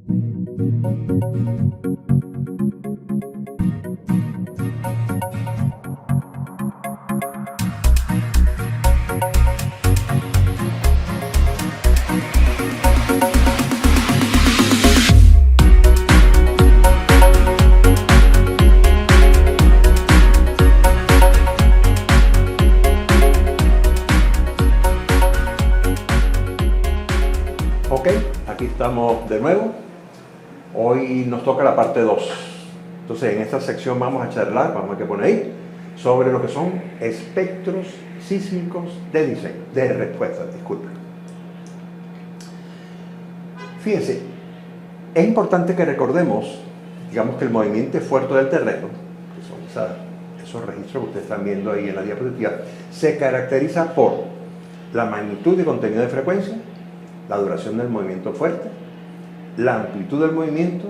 Ok, aquí estamos de nuevo. Hoy nos toca la parte 2. Entonces, en esta sección vamos a charlar, vamos a poner ahí, sobre lo que son espectros sísmicos de diseño, de respuesta, disculpen. Fíjense, es importante que recordemos, digamos, que el movimiento fuerte del terreno, que son esos registros que ustedes están viendo ahí en la diapositiva, se caracteriza por la magnitud y contenido de frecuencia, la duración del movimiento fuerte, la amplitud del movimiento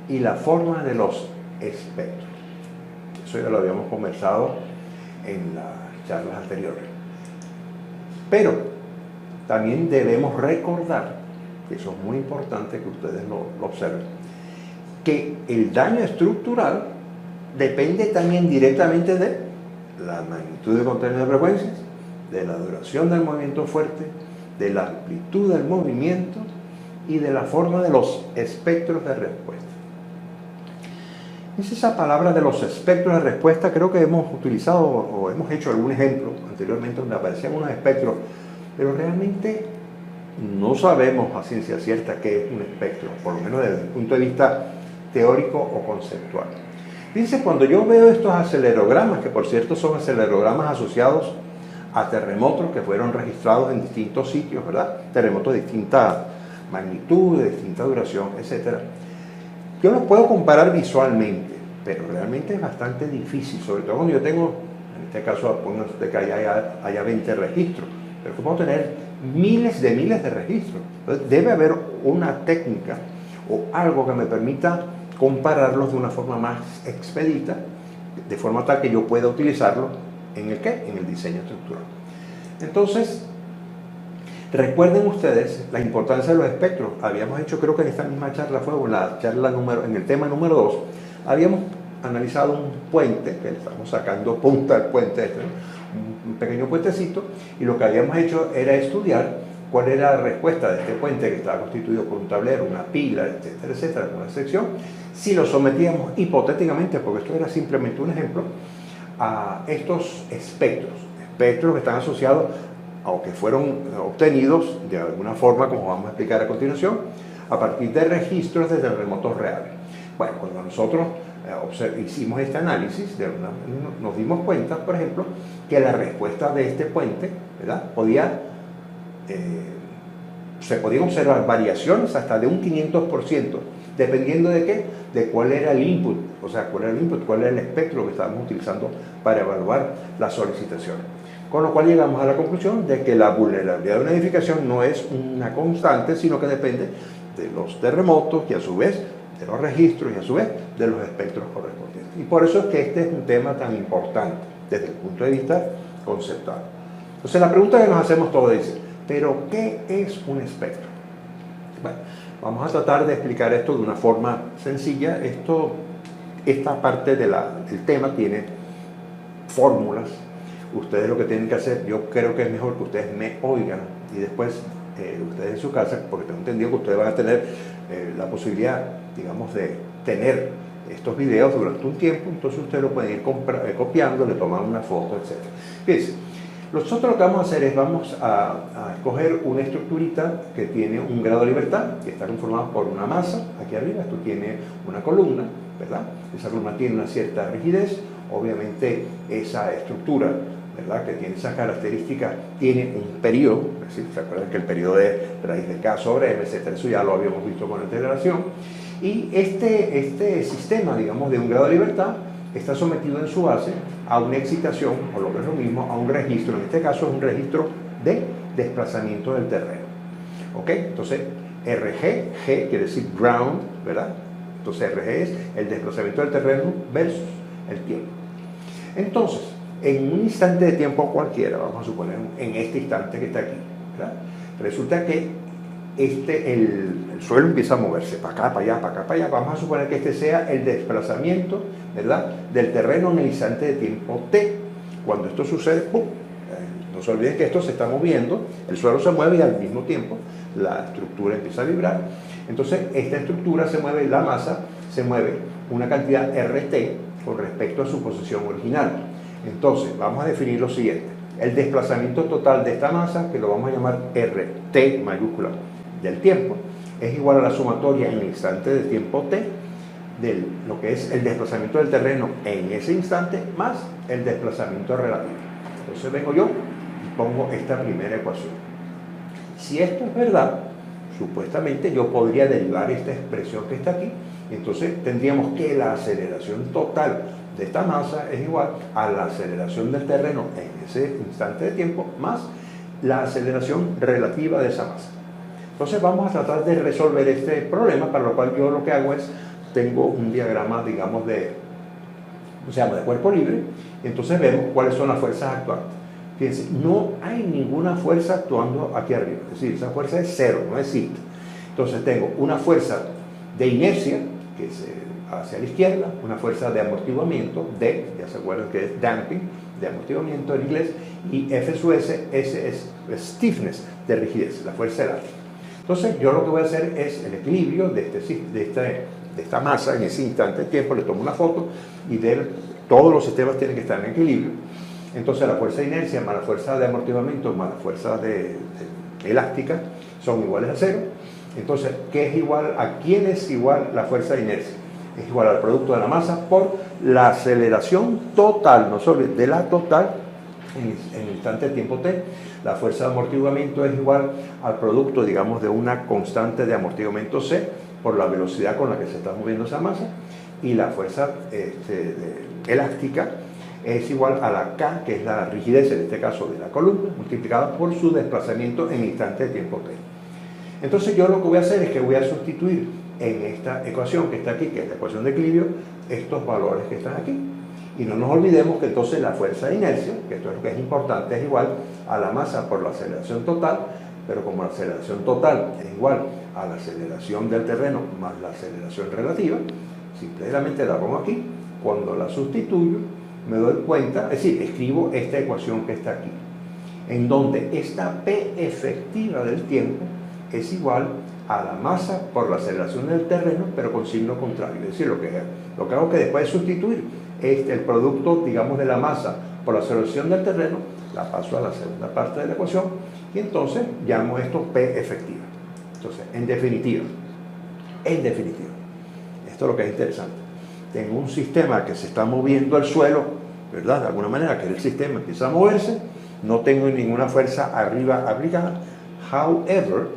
y la forma de los espectros. Eso ya lo habíamos conversado en las charlas anteriores. Pero también debemos recordar, que eso es muy importante que ustedes lo observen, que el daño estructural depende también directamente de la magnitud de contenido de frecuencias, de la duración del movimiento fuerte, de la amplitud del movimiento y de la forma de los espectros de respuesta. Es esa palabra de los espectros de respuesta, creo que hemos utilizado o hemos hecho algún ejemplo anteriormente donde aparecían unos espectros, pero realmente no sabemos a ciencia cierta qué es un espectro, por lo menos desde el punto de vista teórico o conceptual. Fíjense, cuando yo veo estos acelerogramas, que por cierto son acelerogramas asociados a terremotos que fueron registrados en distintos sitios, ¿verdad? Terremotos de distinta magnitud, de distinta duración, etc. Yo los puedo comparar visualmente, pero realmente es bastante difícil, sobre todo cuando yo tengo, en este caso, pónganse que haya 20 registros, pero que puedo tener miles de registros. Entonces, debe haber una técnica o algo que me permita compararlos de una forma más expedita, de forma tal que yo pueda utilizarlo ¿en el qué? En el diseño estructural. Entonces, recuerden ustedes la importancia de los espectros. Habíamos hecho, creo que en esta misma charla fue, o en la charla en el tema número 2, habíamos analizado un puente, que le estamos sacando punta al puente este, ¿no? Un pequeño puentecito, y lo que habíamos hecho era estudiar cuál era la respuesta de este puente que estaba constituido por un tablero, una pila, etcétera, etcétera, una sección, si lo sometíamos hipotéticamente, porque esto era simplemente un ejemplo, a estos espectros que están asociados o que fueron obtenidos de alguna forma, como vamos a explicar a continuación, a partir de registros de terremotos reales. Bueno, cuando nosotros hicimos este análisis, nos dimos cuenta, por ejemplo, que la respuesta de este puente, ¿verdad? Se podían observar variaciones hasta de un 500%, dependiendo de qué, de cuál era el input, o sea, cuál era el espectro que estábamos utilizando para evaluar las solicitaciones. Con lo cual llegamos a la conclusión de que la vulnerabilidad de una edificación no es una constante, sino que depende de los terremotos y a su vez de los registros y a su vez de los espectros correspondientes. Y por eso es que este es un tema tan importante desde el punto de vista conceptual. Entonces la pregunta que nos hacemos todos es, ¿pero qué es un espectro? Bueno, vamos a tratar de explicar esto de una forma sencilla. Esta parte del tema tiene fórmulas. Ustedes lo que tienen que hacer, yo creo que es mejor que ustedes me oigan y después ustedes en su casa, porque tengo entendido que ustedes van a tener la posibilidad, digamos, de tener estos videos durante un tiempo, entonces ustedes lo pueden ir copiando, le toman una foto, etc. Fíjense, nosotros lo que vamos a hacer es vamos a escoger una estructurita que tiene un grado de libertad, que está conformado por una masa, aquí arriba, esto tiene una columna, ¿verdad? Esa columna tiene una cierta rigidez, obviamente esa estructura, ¿verdad?, que tiene esas características, tiene un periodo, es decir, ¿se acuerdan que el periodo de raíz de K sobre M, etcétera? Eso ya lo habíamos visto con la integración. Y este sistema, digamos, de un grado de libertad, está sometido en su base a una excitación, o lo que es lo mismo, a un registro. En este caso es un registro de desplazamiento del terreno. ¿Ok? Entonces, RG, G quiere decir ground, ¿verdad? Entonces, RG es el desplazamiento del terreno versus el tiempo. Entonces, en un instante de tiempo cualquiera, vamos a suponer en este instante que está aquí, ¿verdad?, resulta que el suelo empieza a moverse para acá, para allá, para acá, para allá. Vamos a suponer que este sea el desplazamiento, ¿verdad?, del terreno en el instante de tiempo t. Cuando esto sucede, ¡pum! No se olviden que esto se está moviendo, el suelo se mueve y al mismo tiempo la estructura empieza a vibrar. Entonces, esta estructura se mueve, la masa se mueve una cantidad RT con respecto a su posición original. Entonces, vamos a definir lo siguiente. El desplazamiento total de esta masa, que lo vamos a llamar RT mayúscula del tiempo, es igual a la sumatoria en el instante de tiempo t de lo que es el desplazamiento del terreno en ese instante más el desplazamiento relativo. Entonces vengo yo y pongo esta primera ecuación. Si esto es verdad, supuestamente yo podría derivar esta expresión que está aquí. Entonces tendríamos que la aceleración total de esta masa es igual a la aceleración del terreno en ese instante de tiempo más la aceleración relativa de esa masa. Entonces vamos a tratar de resolver este problema, para lo cual yo lo que hago es, tengo un diagrama, digamos, de cuerpo libre, y entonces vemos cuáles son las fuerzas actuantes. Fíjense, no hay ninguna fuerza actuando aquí arriba, es decir, esa fuerza es cero, no existe. Entonces tengo una fuerza de inercia, que es hacia la izquierda, una fuerza de amortiguamiento, D, ya se acuerdan que es damping, de amortiguamiento en inglés, y F sub S, S es stiffness, de rigidez, la fuerza elástica. Entonces yo lo que voy a hacer es el equilibrio de esta masa en ese instante de tiempo, le tomo una foto y todos los sistemas tienen que estar en equilibrio. Entonces la fuerza de inercia más la fuerza de amortiguamiento más la fuerza elástica son iguales a cero. Entonces, ¿qué es igual? ¿A quién es igual la fuerza de inercia? Es igual al producto de la masa por la aceleración total, no solo de la total en el instante de tiempo t. La fuerza de amortiguamiento es igual al producto, digamos, de una constante de amortiguamiento c por la velocidad con la que se está moviendo esa masa, y la fuerza elástica es igual a la K, que es la rigidez, en este caso de la columna, multiplicada por su desplazamiento en el instante de tiempo t. Entonces yo lo que voy a hacer es que voy a sustituir en esta ecuación que está aquí, que es la ecuación de equilibrio, estos valores que están aquí. Y no nos olvidemos que entonces la fuerza de inercia, que esto es lo que es importante, es igual a la masa por la aceleración total, pero como la aceleración total es igual a la aceleración del terreno más la aceleración relativa, simplemente la pongo aquí. Cuando la sustituyo, me doy cuenta, es decir, escribo esta ecuación que está aquí, en donde esta P efectiva del tiempo es igual a la masa por la aceleración del terreno, pero con signo contrario. Es decir, lo que hago es que después de sustituir el producto, digamos, de la masa por la aceleración del terreno, la paso a la segunda parte de la ecuación, y entonces llamo esto P efectiva. Entonces, en definitiva, esto es lo que es interesante. Tengo un sistema que se está moviendo al suelo, ¿verdad? De alguna manera, que el sistema empieza a moverse, no tengo ninguna fuerza arriba aplicada. However,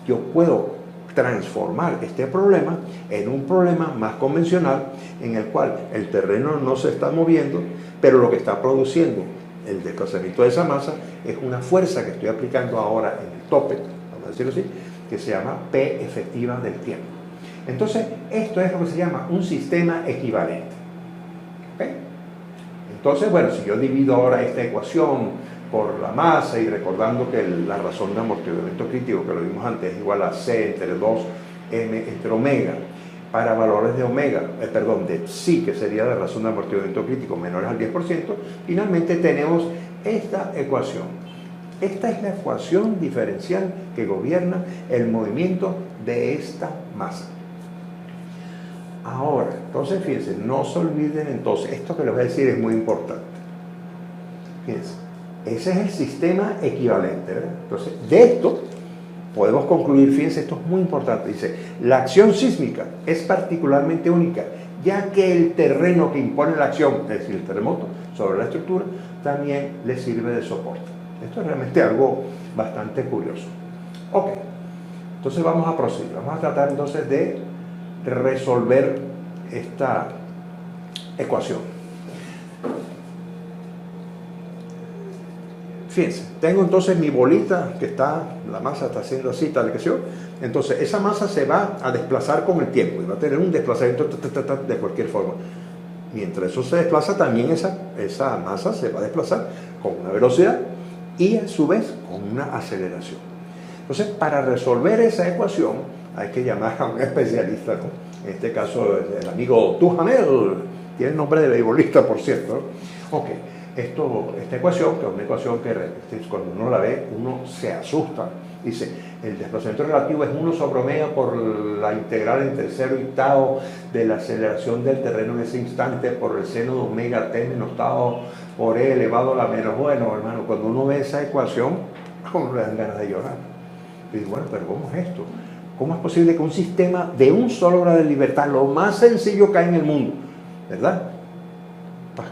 yo puedo transformar este problema en un problema más convencional, en el cual el terreno no se está moviendo, pero lo que está produciendo el desplazamiento de esa masa es una fuerza que estoy aplicando ahora en el tope, vamos a decirlo así, que se llama P efectiva del tiempo. Entonces, esto es lo que se llama un sistema equivalente. ¿Okay? Entonces, bueno, si yo divido ahora esta ecuación por la masa, y recordando que la razón de amortiguamiento crítico, que lo vimos antes, es igual a C entre 2m entre omega, para valores de omega, de psi, que sería la razón de amortiguamiento crítico menores al 10%, finalmente tenemos esta ecuación. Esta es la ecuación diferencial que gobierna el movimiento de esta masa. Ahora, entonces fíjense, no se olviden entonces, esto que les voy a decir es muy importante. Fíjense, ese es el sistema equivalente, ¿verdad? Entonces, de esto podemos concluir, fíjense, esto es muy importante, dice, la acción sísmica es particularmente única, ya que el terreno que impone la acción, es decir, el terremoto, sobre la estructura, también le sirve de soporte. Esto es realmente algo bastante curioso. Ok, entonces vamos a proseguir, vamos a tratar entonces de resolver esta ecuación. Fíjense, tengo entonces mi bolita que está, la masa está haciendo así, tal que sea. Entonces esa masa se va a desplazar con el tiempo y va a tener un desplazamiento de cualquier forma. Mientras eso se desplaza, también esa masa se va a desplazar con una velocidad y a su vez con una aceleración. Entonces, para resolver esa ecuación, hay que llamar a un especialista, ¿no? En este caso, el amigo Duhamel, tiene el nombre de beisbolista, por cierto, ¿no? Ok, esta ecuación, que es una ecuación que cuando uno la ve, uno se asusta. Dice, el desplazamiento relativo es 1 sobre omega por la integral entre 0 y tau de la aceleración del terreno en ese instante por el seno de omega t menos tau por e elevado a la menos. Bueno, hermano, cuando uno ve esa ecuación, a uno le dan ganas de llorar. Y digo, bueno, pero ¿cómo es esto? ¿Cómo es posible que un sistema de un solo grado de libertad, lo más sencillo que hay en el mundo, ¿verdad?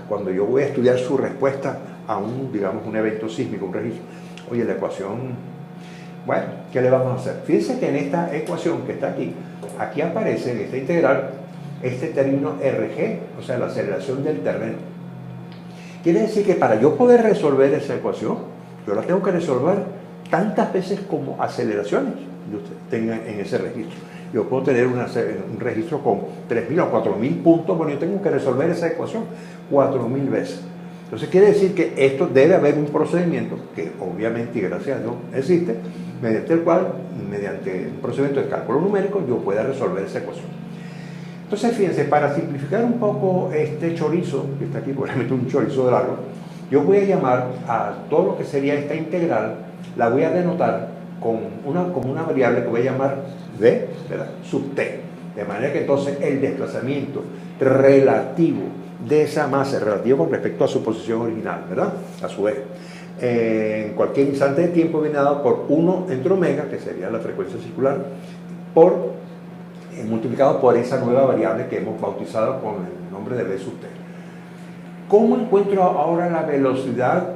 Cuando yo voy a estudiar su respuesta a digamos, un evento sísmico, un registro, oye, la ecuación, bueno, ¿qué le vamos a hacer? Fíjense que en esta ecuación que está aquí aparece en esta integral este término RG, o sea, la aceleración del terreno. Quiere decir que para yo poder resolver esa ecuación, yo la tengo que resolver tantas veces como aceleraciones tengan en ese registro. Yo puedo tener un registro con 3.000 o 4.000 puntos, bueno, yo tengo que resolver esa ecuación 4.000 veces. Entonces quiere decir que esto debe haber un procedimiento que obviamente y gracias a Dios existe, mediante el cual, mediante un procedimiento de cálculo numérico, yo pueda resolver esa ecuación. Entonces fíjense, para simplificar un poco este chorizo, que está aquí, probablemente un chorizo de largo, yo voy a llamar a todo lo que sería esta integral, la voy a denotar con una variable que voy a llamar v, ¿verdad?, sub t. De manera que entonces el desplazamiento relativo de esa masa, relativo con respecto a su posición original, ¿verdad?, a su eje, en cualquier instante de tiempo viene dado por 1 entre omega, que sería la frecuencia circular, multiplicado por esa nueva variable que hemos bautizado con el nombre de v sub t. ¿Cómo encuentro ahora la velocidad,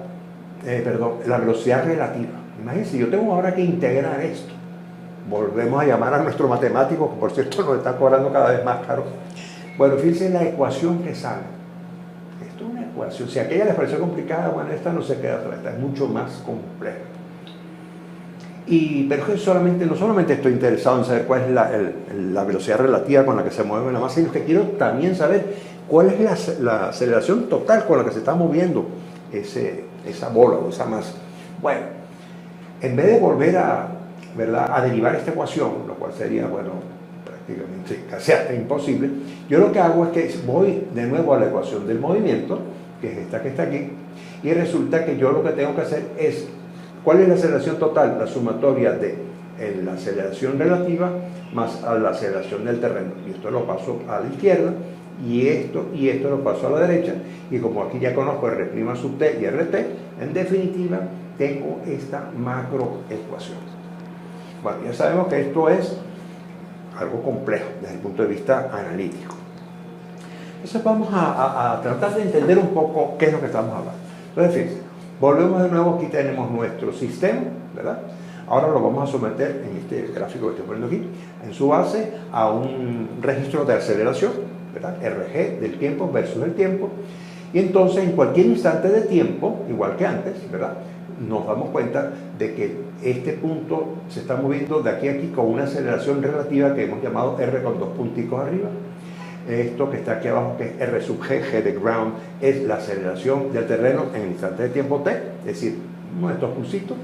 la velocidad relativa? Imagínense, yo tengo ahora que integrar esto. Volvemos a llamar a nuestro matemático, que por cierto nos está cobrando cada vez más caro. Bueno, fíjense la ecuación que sale. Esto es una ecuación. Si aquella les pareció complicada, bueno, esta no se queda atrás, esta es mucho más compleja. Pero es que no solamente estoy interesado en saber cuál es la velocidad relativa con la que se mueve la masa, sino que quiero también saber cuál es la aceleración total con la que se está moviendo esa bola o esa masa. Bueno, en vez de volver a derivar esta ecuación, lo cual sería, bueno, prácticamente casi hasta imposible, yo lo que hago es que voy de nuevo a la ecuación del movimiento, que es esta que está aquí, y resulta que yo lo que tengo que hacer es, ¿cuál es la aceleración total? La sumatoria de la aceleración relativa más a la aceleración del terreno. Y esto lo paso a la izquierda, y esto lo paso a la derecha, y como aquí ya conozco R' sub t y RT, en definitiva tengo esta macroecuación. Bueno, ya sabemos que esto es algo complejo desde el punto de vista analítico. Entonces vamos a tratar de entender un poco qué es lo que estamos hablando. Entonces fíjense, volvemos de nuevo, aquí tenemos nuestro sistema, ¿verdad? Ahora lo vamos a someter en este gráfico que estoy poniendo aquí, en su base a un registro de aceleración, ¿verdad? RG del tiempo versus el tiempo. Y entonces en cualquier instante de tiempo, igual que antes, ¿verdad?, nos damos cuenta de que este punto se está moviendo de aquí a aquí con una aceleración relativa que hemos llamado R con dos punticos arriba. Esto que está aquí abajo, que es R sub G, G de ground, es la aceleración del terreno en el instante de tiempo t, es decir, uno de estos pulsitos.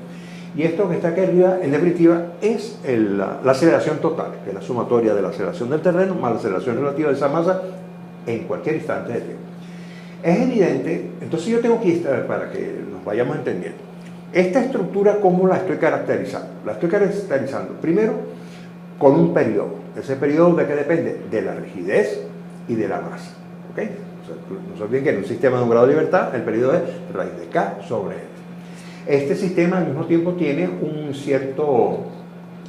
Y esto que está aquí arriba, en definitiva, es la aceleración total, que es la sumatoria de la aceleración del terreno más la aceleración relativa de esa masa en cualquier instante de tiempo. Es evidente, entonces yo tengo que estar, para que nos vayamos entendiendo, esta estructura, ¿cómo la estoy caracterizando? La estoy caracterizando primero con un periodo. ¿Ese periodo de qué depende? De la rigidez y de la masa. ¿Ok? O sea, no se olviden que en un sistema de un grado de libertad el periodo es raíz de K sobre L. Este sistema al mismo tiempo tiene un cierto,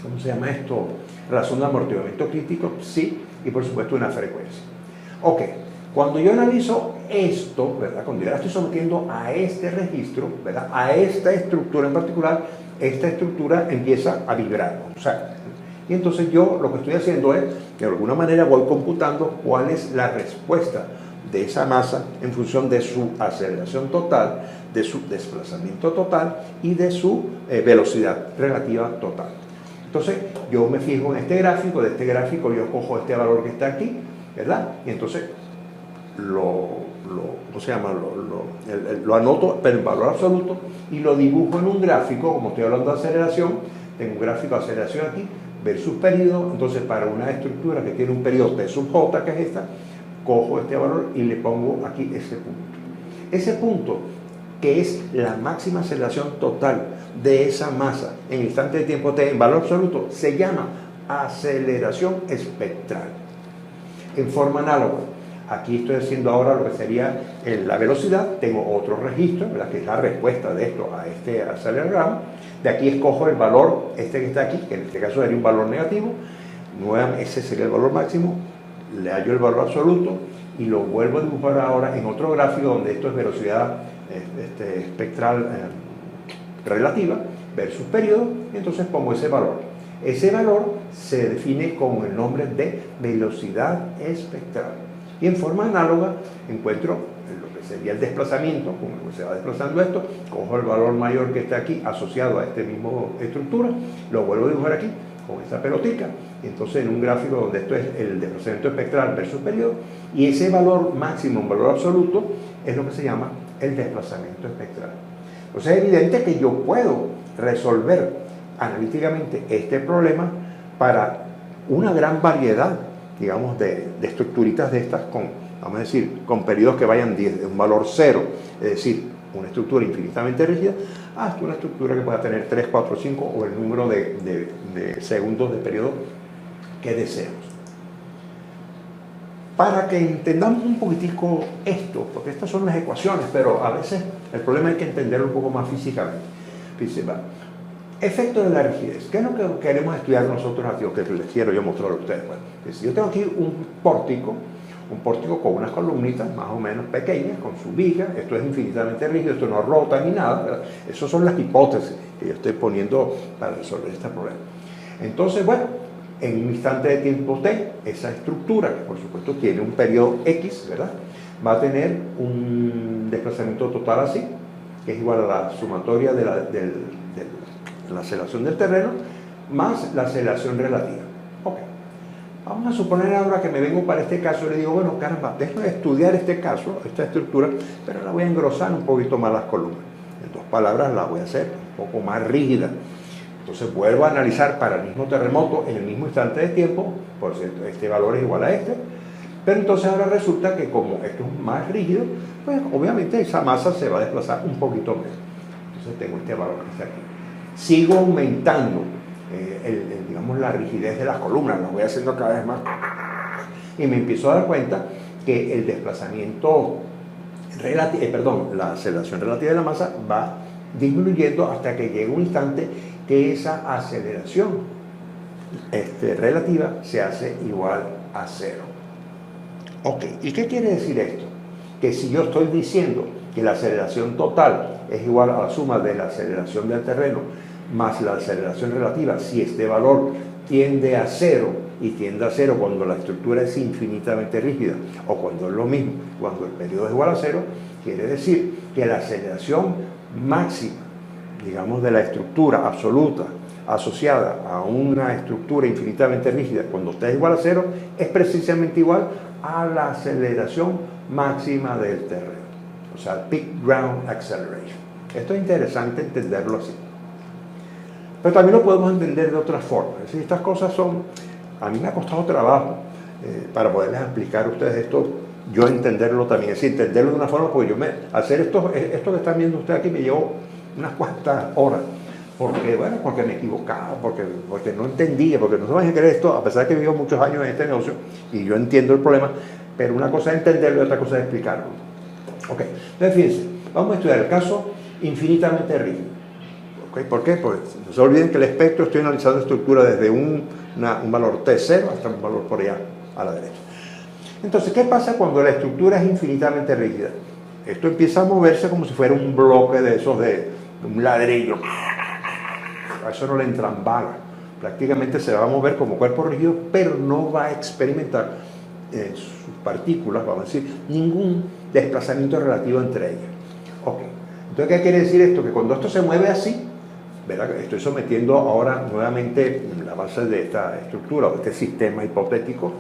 ¿cómo se llama esto?, razón de amortiguamiento crítico, sí, y por supuesto una frecuencia. Ok, cuando yo analizo esto, ¿verdad?, cuando yo la estoy sometiendo a este registro, ¿verdad?, a esta estructura en particular, esta estructura empieza a vibrar, o sea, y entonces yo lo que estoy haciendo es, que de alguna manera voy computando cuál es la respuesta de esa masa en función de su aceleración total, de su desplazamiento total y de su velocidad relativa total. Entonces yo me fijo en este gráfico, de este gráfico yo cojo este valor que está aquí, ¿verdad? Y entonces ¿cómo se llama? Lo anoto, pero en valor absoluto, y lo dibujo en un gráfico, como estoy hablando de aceleración, tengo un gráfico de aceleración aquí, versus periodo. Entonces, para una estructura que tiene un periodo T sub J, que es esta, cojo este valor y le pongo aquí ese punto. Ese punto, que es la máxima aceleración total de esa masa en el instante de tiempo T en valor absoluto, se llama aceleración espectral. En forma análoga, aquí estoy haciendo ahora lo que sería la velocidad, tengo otro registro, ¿verdad?, que es la respuesta de esto a este acelerograma. De aquí escojo el valor, este que está aquí, que en este caso sería un valor negativo, nuevamente ese sería el valor máximo, le hallo el valor absoluto y lo vuelvo a dibujar ahora en otro gráfico donde esto es velocidad espectral relativa versus periodo, y entonces pongo ese valor. Ese valor se define con el nombre de velocidad espectral. Y en forma análoga encuentro lo que sería el desplazamiento, con lo que se va desplazando esto, cojo el valor mayor que está aquí asociado a esta misma estructura, lo vuelvo a dibujar aquí con esta pelotica, y entonces en un gráfico donde esto es el desplazamiento espectral versus periodo, y ese valor máximo, un valor absoluto, es lo que se llama el desplazamiento espectral. Entonces es evidente que yo puedo resolver analíticamente este problema para una gran variedad, digamos, de estructuritas de estas con, vamos a decir, con periodos que vayan de un valor 0, es decir, una estructura infinitamente rígida, hasta una estructura que pueda tener 3, 4, 5 o el número de segundos de periodo que deseemos. Para que entendamos un poquitico esto, porque estas son las ecuaciones, pero a veces el problema hay que entenderlo un poco más físicamente. Fíjense, efecto de la rigidez. ¿Qué es lo que queremos estudiar nosotros aquí, o que les quiero yo mostrar a ustedes? Bueno, si yo tengo aquí un pórtico con unas columnitas más o menos pequeñas, con su viga, esto es infinitamente rígido, esto no rota ni nada, ¿verdad? Esas son las hipótesis que yo estoy poniendo para resolver este problema. Entonces, bueno, en un instante de tiempo T, esa estructura, que por supuesto tiene un periodo X, ¿verdad?, va a tener un desplazamiento total así, que es igual a la sumatoria de la aceleración del terreno más la aceleración relativa. Ok. Vamos a suponer ahora que me vengo para este caso y le digo, bueno, caramba, déjame estudiar este caso, esta estructura, pero la voy a engrosar un poquito más las columnas. En dos palabras, la voy a hacer un poco más rígida. Entonces vuelvo a analizar para el mismo terremoto en el mismo instante de tiempo, por cierto, este valor es igual a este, pero entonces ahora resulta que como esto es más rígido, pues obviamente esa masa se va a desplazar un poquito menos. Entonces tengo este valor que está aquí. Sigo aumentando digamos, la rigidez de las columnas, lo voy haciendo cada vez más, y me empiezo a dar cuenta que el desplazamiento la aceleración relativa de la masa va disminuyendo hasta que llega un instante que esa aceleración relativa se hace igual a 0. Ok, ¿y qué quiere decir esto? Que si yo estoy diciendo que la aceleración total es igual a la suma de la aceleración del terreno más la aceleración relativa, si este valor tiende a 0 y tiende a 0 cuando la estructura es infinitamente rígida, o cuando es lo mismo, cuando el periodo es igual a 0, quiere decir que la aceleración máxima, digamos, de la estructura absoluta asociada a una estructura infinitamente rígida, cuando está igual a 0, es precisamente igual a la aceleración máxima del terreno, o sea, peak ground acceleration. Esto es interesante entenderlo así. Pero también lo podemos entender de otras formas. Es decir, estas cosas son, a mí me ha costado trabajo para poderles explicar a ustedes esto, yo entenderlo también, es decir, entenderlo de una forma, porque hacer esto que están viendo ustedes aquí me llevó unas cuantas horas, porque me equivocaba, porque no entendía, porque no se van a creer esto, a pesar de que vivo muchos años en este negocio, y yo entiendo el problema, pero una cosa es entenderlo y otra cosa es explicarlo. Ok, entonces fíjense, vamos a estudiar el caso infinitamente rígido. ¿Okay? ¿Por qué? Pues no se olviden que el espectro, estoy analizando estructura desde un valor T0 hasta un valor por allá a la derecha. Entonces, ¿qué pasa cuando la estructura es infinitamente rígida? Esto empieza a moverse como si fuera un bloque de esos de un ladrillo. A eso no le entran balas. Prácticamente se va a mover como cuerpo rígido, pero no va a experimentar en sus partículas, vamos a decir, ningún desplazamiento relativo entre ellas. Ok. Entonces, ¿qué quiere decir esto? Que cuando esto se mueve así, ¿verdad? Estoy sometiendo ahora nuevamente la base de esta estructura o de este sistema hipotético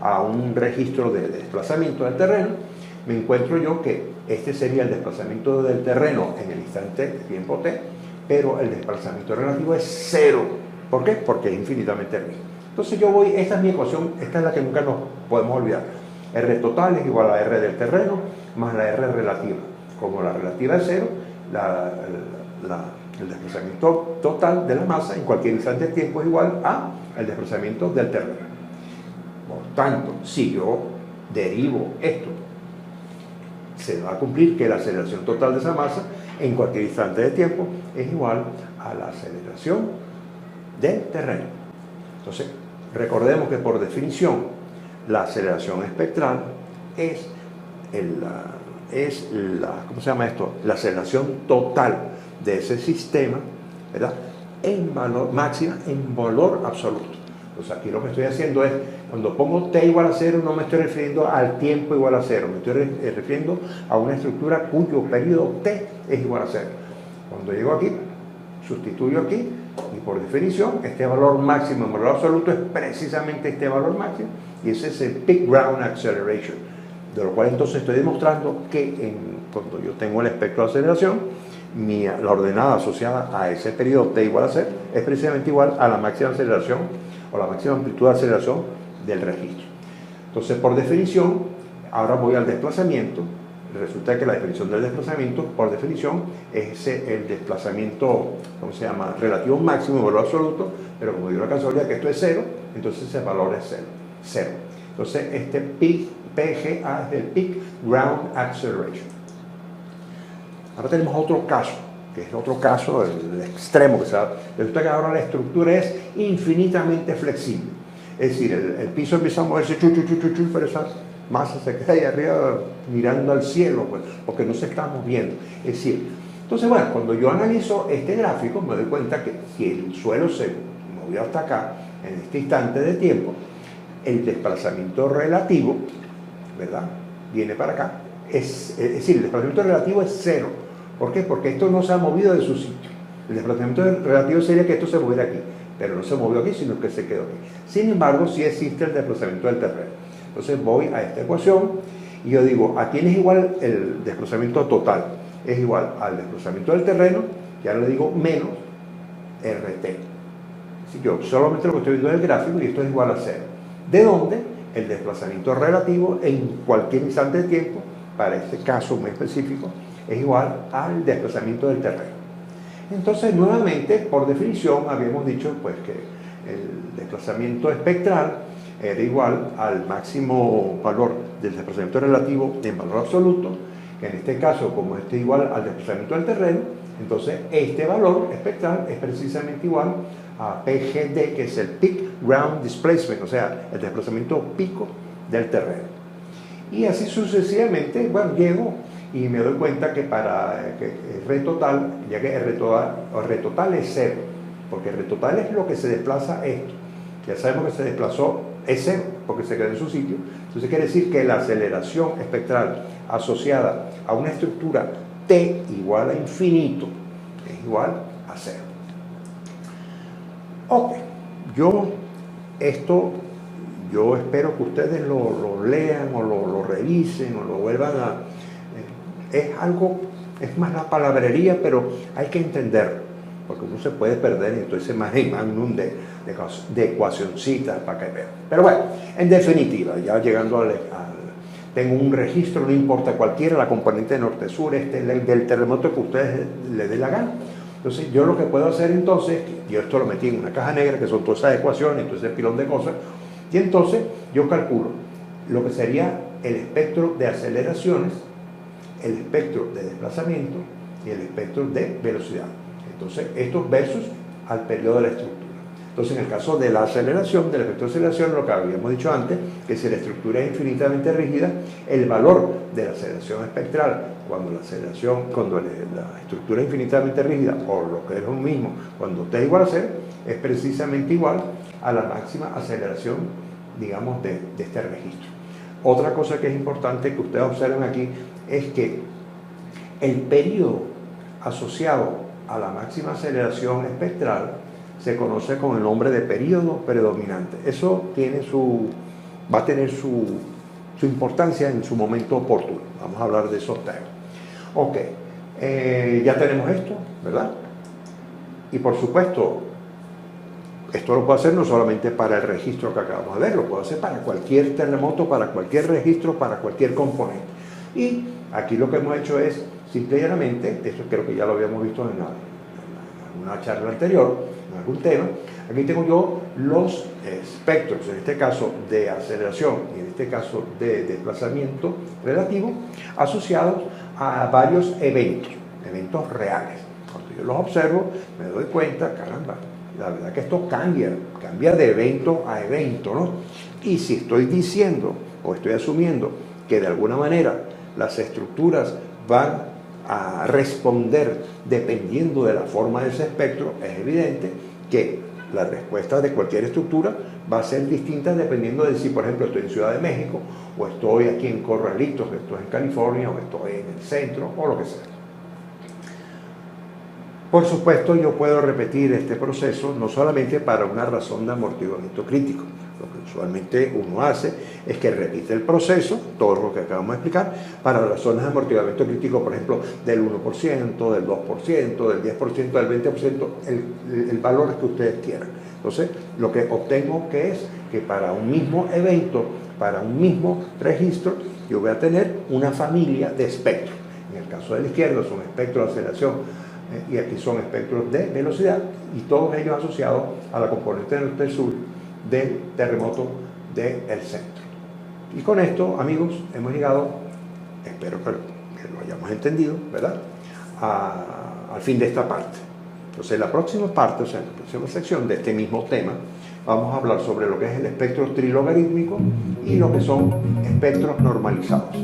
a un registro de desplazamiento del terreno. Me encuentro yo que este sería el desplazamiento del terreno en el instante de tiempo t, pero el desplazamiento relativo es cero. ¿Por qué? Porque es infinitamente rígido. Entonces yo voy, esta es mi ecuación, esta es la que nunca nos podemos olvidar. R total es igual a R del terreno más la R relativa. Como la relativa es cero, el desplazamiento total de la masa en cualquier instante de tiempo es igual al desplazamiento del terreno. Por tanto, si yo derivo esto, se va a cumplir que la aceleración total de esa masa en cualquier instante de tiempo es igual a la aceleración del terreno. Entonces, recordemos que por definición la aceleración espectral es ¿cómo se llama esto? La aceleración total de ese sistema, ¿verdad? En valor máxima, en valor absoluto. Entonces aquí lo que estoy haciendo es, cuando pongo t igual a 0, no me estoy refiriendo al tiempo igual a 0, me estoy refiriendo a una estructura cuyo periodo t es igual a 0. Cuando llego aquí, sustituyo aquí, y por definición, este valor máximo en valor absoluto es precisamente este valor máximo, y ese es el peak ground acceleration, de lo cual entonces estoy demostrando que cuando yo tengo el espectro de aceleración, la ordenada asociada a ese periodo t igual a 0 es precisamente igual a la máxima aceleración o la máxima amplitud de aceleración del registro. Entonces, por definición, ahora voy al desplazamiento. Resulta que la definición del desplazamiento, por definición, es el desplazamiento, ¿cómo se llama?, relativo máximo en valor absoluto, pero como dio la casualidad que esto es 0, entonces ese valor es 0. Entonces, este PGA es el Peak Ground Acceleration. Ahora tenemos otro caso, que es otro caso, el extremo, que resulta que ahora la estructura es infinitamente flexible. Es decir, el piso empieza a moverse, pero esa masa se queda ahí arriba mirando al cielo, pues, porque no se está moviendo. Es decir, entonces, bueno, cuando yo analizo este gráfico, me doy cuenta que si el suelo se movió hasta acá, en este instante de tiempo, el desplazamiento relativo, ¿verdad?, viene para acá. Es decir, el desplazamiento relativo es 0. ¿Por qué? Porque esto no se ha movido de su sitio. El desplazamiento relativo sería que esto se moviera aquí, pero no se movió aquí, sino que se quedó aquí. Sin embargo, sí existe el desplazamiento del terreno. Entonces voy a esta ecuación y yo digo, ¿a quién es igual el desplazamiento total? Es igual al desplazamiento del terreno, y ahora le digo menos RT. Si yo solamente lo que estoy viendo es el gráfico y esto es igual a 0. ¿De dónde? El desplazamiento relativo en cualquier instante de tiempo, para este caso muy específico, es igual al desplazamiento del terreno. Entonces, nuevamente, por definición, habíamos dicho pues, que el desplazamiento espectral era igual al máximo valor del desplazamiento relativo en valor absoluto, que en este caso, como este es igual al desplazamiento del terreno, entonces este valor espectral es precisamente igual a PGD, que es el Peak Ground Displacement, o sea, el desplazamiento pico del terreno. Y así sucesivamente, bueno, llego y me doy cuenta que para que R total, ya que R total es 0, porque R total es lo que se desplaza esto. Ya sabemos que se desplazó, es 0, porque se quedó en su sitio. Entonces quiere decir que la aceleración espectral asociada a una estructura T igual a infinito es igual a 0. Ok, yo espero que ustedes lo lean o lo revisen o lo vuelvan a... es más la palabrería, pero hay que entenderlo, porque uno se puede perder y entonces se imagina de ecuacioncitas para que vean. Pero bueno, en definitiva, ya llegando tengo un registro, no importa cualquiera, la componente norte-sur, del terremoto que ustedes les dé la gana. Entonces yo lo que puedo hacer entonces, yo esto lo metí en una caja negra, que son todas esas ecuaciones, entonces ese pilón de cosas, y entonces yo calculo lo que sería el espectro de aceleraciones, el espectro de desplazamiento y el espectro de velocidad. Entonces, estos versus al periodo de la estructura. Entonces, en el caso de la aceleración, del efecto de aceleración, lo que habíamos dicho antes, que si la estructura es infinitamente rígida, el valor de la aceleración espectral, cuando la estructura es infinitamente rígida, o lo que es lo mismo, cuando t es igual a 0, es precisamente igual a la máxima aceleración, digamos, de este registro. Otra cosa que es importante que ustedes observen aquí es que el periodo asociado a la máxima aceleración espectral se conoce con el nombre de periodo predominante. Eso va a tener su importancia en su momento oportuno. Vamos a hablar de esos temas. Ok, ya tenemos esto, ¿verdad? Y por supuesto, esto lo puedo hacer no solamente para el registro que acabamos de ver, lo puedo hacer para cualquier terremoto, para cualquier registro, para cualquier componente. Y aquí lo que hemos hecho es, simple y llanamente, esto creo que ya lo habíamos visto en una charla anterior, en algún tema, aquí tengo yo los espectros, en este caso de aceleración y en este caso de desplazamiento relativo, asociados a varios eventos reales. Cuando yo los observo, me doy cuenta, caramba, la verdad que esto cambia de evento a evento, ¿no? Y si estoy diciendo o estoy asumiendo que de alguna manera las estructuras van a responder dependiendo de la forma de ese espectro, es evidente que la respuesta de cualquier estructura va a ser distinta dependiendo de si, por ejemplo, estoy en Ciudad de México, o estoy aquí en Corralitos, o estoy en California, o estoy en el centro, o lo que sea. Por supuesto, yo puedo repetir este proceso no solamente para una razón de amortiguamiento crítico. Lo que usualmente uno hace es que repite el proceso, todo lo que acabamos de explicar, para razones de amortiguamiento crítico, por ejemplo, del 1%, del 2%, del 10%, del 20%, el valor que ustedes quieran. Entonces, lo que obtengo que es que para un mismo evento, para un mismo registro, yo voy a tener una familia de espectros. En el caso de la izquierda son espectros de aceleración, y aquí son espectros de velocidad, y todos ellos asociados a la componente norte-sur del terremoto del centro. Y con esto, amigos, hemos llegado, espero que lo hayamos entendido, ¿verdad?, al fin de esta parte. Entonces, en la próxima parte, o sea, en la próxima sección de este mismo tema, vamos a hablar sobre lo que es el espectro trilogarítmico y lo que son espectros normalizados.